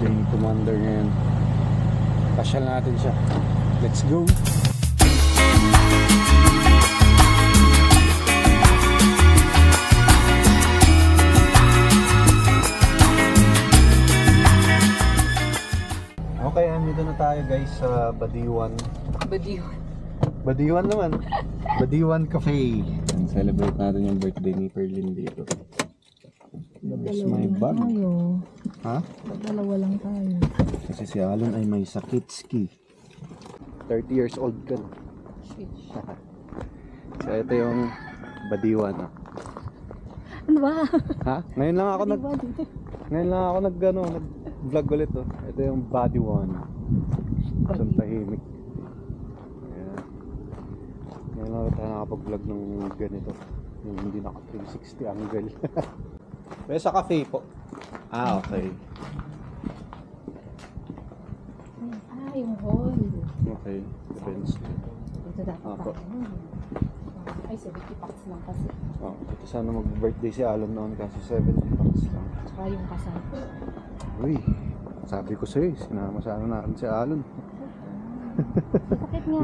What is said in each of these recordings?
birthday ni Commander ngayon. Pasyal natin siya. Let's go! Okay, andito na tayo guys sa Badiwan. Badiwan naman. Badiwan Cafe. Celebrate natin yung birthday ni Perlin dito. Here's my bag. Ha? Dalawa lang tayo. Kasi si Alon ay may sakit ski. 30 years old ka na. So ito yung Badiwan. Ano ba? Ha? Ngayon lang ako nag-vlog ulit oh. Ito yung Badiwan. Isang tahimik. Ayan. Ngayon lang tayo nakapag-vlog ng ganito. Yung hindi naka 360 angle. Pero sa cafe po. Ah, okay. Yung hall. Okay. Depends. Ito dapat Apo. Ay, 70 packs lang kasi. Oh, ito sana mag-birthday si Alon noon kasi 70 bucks lang. Tsaka yung kasal. Uy, sabi ko sa'yo, sinama sana natin si Alon. Sakit nga.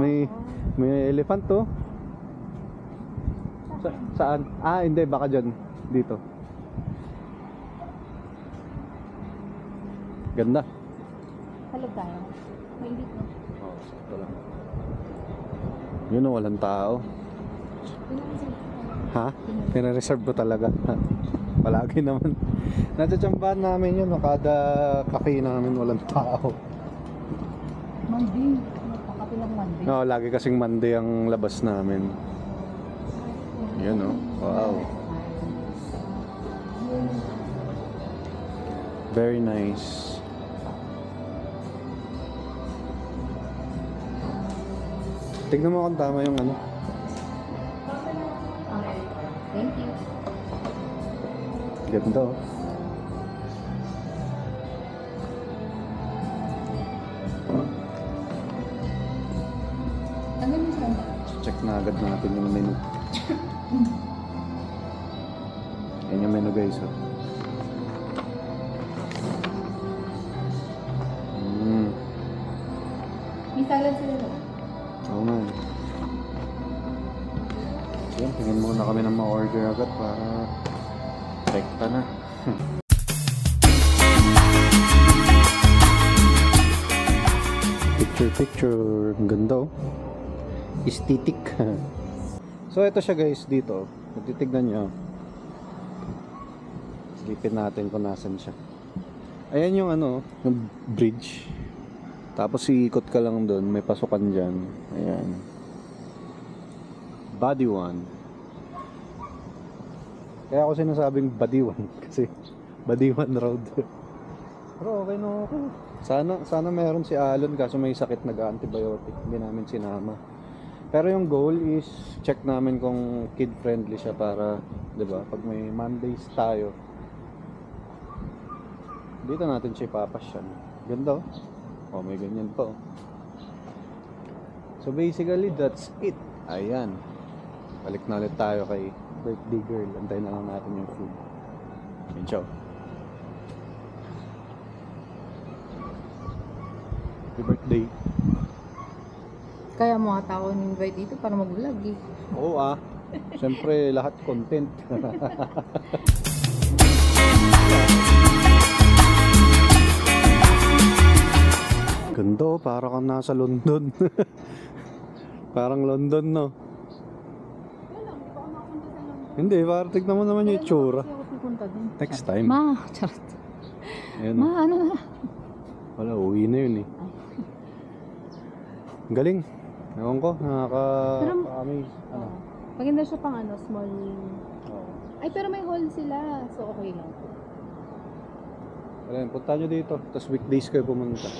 May elephant to. Saan? Ah, hindi, baka dyan. Dito. Ganda. Halog tayo. Mainit no? Oo, sakto lang. Yun o, walang tao. Ha? Pinareserve ko talaga. Palagi naman. Natsatsambahan namin yun. Kada cafe namin walang tao. Monday. Nagpakapi lang Monday. No, lagi kasing Monday ang labas namin. Yun o. Wow. Very nice. Tignan mo kung tama yung ano. Okay. Thank you. Ganda oh. Ano yung saan? Check na agad natin yung menu. Yan yung menu guys oh. May salad sila ba? Oo nga. Yan, tingin muna kami ng ma-order agad para rekta na. Picture. Ang ganda oh. Aesthetic. So ito siya guys dito. Titignan nyo. Silipin natin kung nasan siya. Ayan yung ano, yung bridge. Tapos iikot ka lang doon, may pasukan dyan. Ayan. Badiwan. Kaya ako sinasabing Badiwan kasi Badiwan Road. Pero okay na ako. Sana meron si Alon kaso may sakit, nag-antibiotic. Hindi namin sinama. Pero yung goal is check namin kung kid friendly siya para, 'di ba? Pag may Mondays tayo, dito natin siya ipapasyan. Ganda oh. Oh, may ganyan pa oh. So basically that's it. Ayan. Balik na ulit tayo kay birthday girl. Antayin na lang natin yung food. Ayan siya. Happy birthday. Kaya mga tao ni-invite dito para mag-vlog eh. Oo ah. Siyempre lahat content. Ganda oh, para kang nasa London. Parang London no. Hindi, para tignan mo naman yung itsura. Next time. Ma, charot. Ayan, Ma, ano na? wala, uwi na yun eh. Galing. Ewan ko, nakaka-amaze. Ano? Maganda siya pang ano, small. Oo. Ay, pero may hall sila. So, okay lang. Ayan, punta nyo dito. Tapos weekdays kayo pumunta.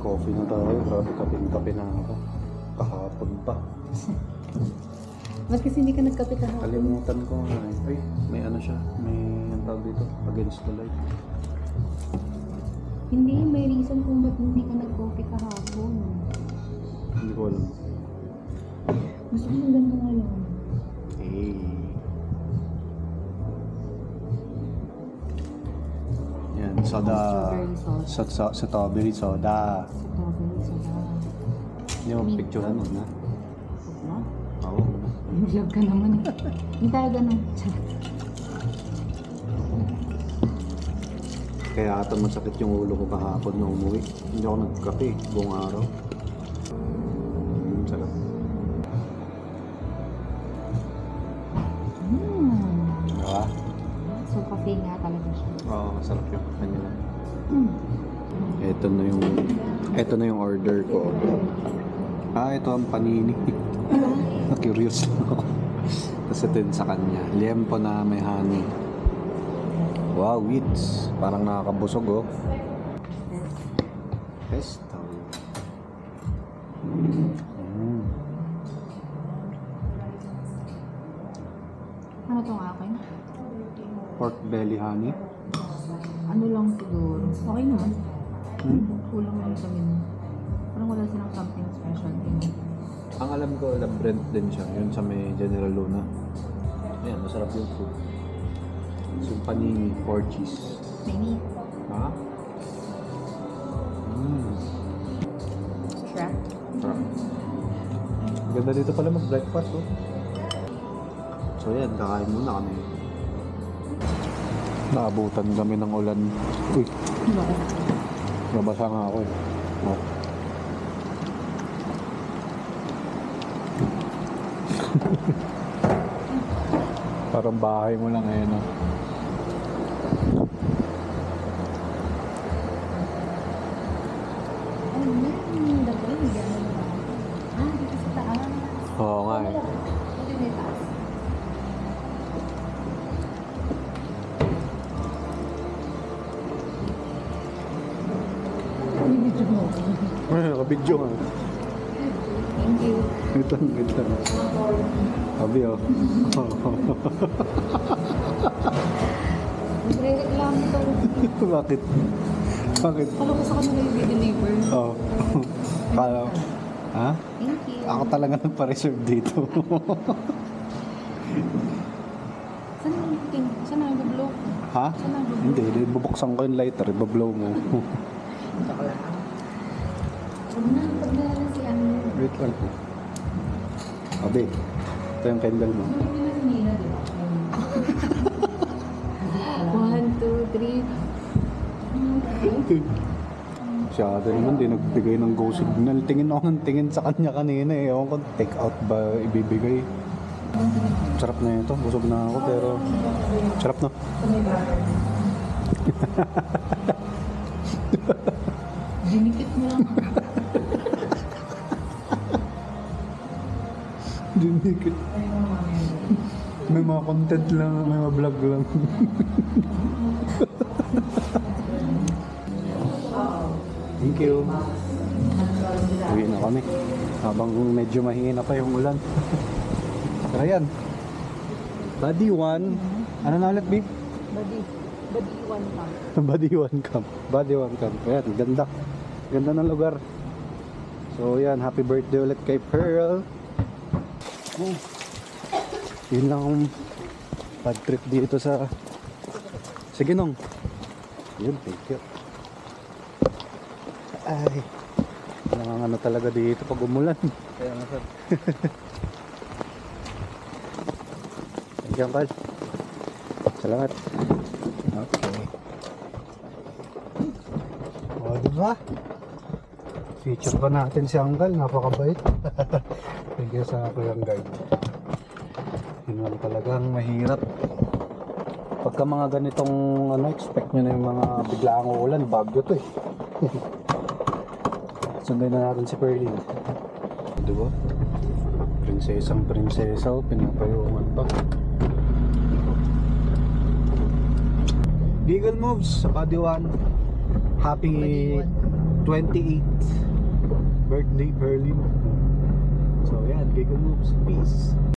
Coffee na tayo. Grabe, kape na ako. Kahapon pa. Ba't kasi hindi ka nagkape kahapon? Kalimutan ko. Ay, may ano siya. May ang tawag dito. Against the light. Hindi, may reason kung ba't hindi ka nag-coffee kahapon. Hindi ko alam. Gusto ko ng ganito nga lang. Yan, soda. Strawberry sauce. Strawberry soda. Strawberry soda. Hindi mo picturean mo na. No? Oo. Vlog ka naman eh. Hindi tayo ganun. Kaya ata masakit yung ulo ko kahapon na umuwi. Hindi ako nagkape buong araw. Sarap. Diba? So, cafe nga talaga siya. Oo, masarap yung kanila. Mm. Ito na yung order ko. Ito ang panini. Na-curious lang ako. Tapos ito yun sa kanya. Liempo na may honey. Wow, weeds. Parang nakakabusog, oh. Pesto. Ano tong akin? Pork belly honey. Ano lang siguro. Okay naman. Kulang lang kami. Parang wala silang something special din. Ang alam ko, Brent din siya. Yun sa may General Luna. Ayan, masarap yung food. Yung panini, 4 cheese. May meat. Ha? Shrimp. Sarap. Ganda dito pala mag-breakfast, oh. So yan, kakain muna kami. Naabutan kami ng ulan. Uy, nabasa nga ako eh. Oh. Parang bahay mo lang eh, no? Ano yun? Dapat yung gano'n na. Dito sa taas. Oo nga eh. Dito may taas. Binidyo mo. Nakabidyo nga. Thank you. Ito. Sabi oh. Nagre-reklamo daw. Bakit? Bakit? Kala ko sa kanila yung deliver. Oh. Kala. Ha? Thank you. Ako talaga nagpa-reserve dito. Saan na nag-blow? Ha? Saan na nag-blow? Hindi, bubuksan ko yung lighter, ibablow mo. Huwag na, pag na si ano. Wait lang po. Sabi, ito yung candle mo. Ano yung pinanina, di ba? 1, 2, 3. Masyado naman, di nagbigay ng go signal. Tingin ako ng tingin sa kanya kanina eh. Ewan ko, take out ba ibibigay? Sarap na ito, busog na ako pero sarap na. Dinikit mo lang. Dinikit. May mga content lang, may mga vlog lang. Thank you. Uwi na kami. Habang medyo mahina pa yung ulan. Pero yan. Body 1. Ano na ulit, babe? Badi 1 pa. Body 1 camp. Body 1 camp. Ayan, ganda. Ganda ng lugar. So yan, happy birthday ulit kay Pearl. Oh. Yun lang ang bad trip dito sa Ginong. Yun, thank you. Ay, ano talaga dito pag umulan. Kaya nga sir. Thank you, Uncle. Salamat. Okay. O, diba? Feature pa natin si Uncle. Napakabait. Thank you sa kuyang guide. Yun lang talagang mahirap. Pagka mga ganitong expect nyo na yung mga biglaang ulan, bagyo to eh. Sunday na natin si Perlin. Diba? Prinsesang prinsesa o pinapayungan pa. Giggle moves sa Body 1. Happy 28th birthday Perlin. So yan, Giggle moves. Peace.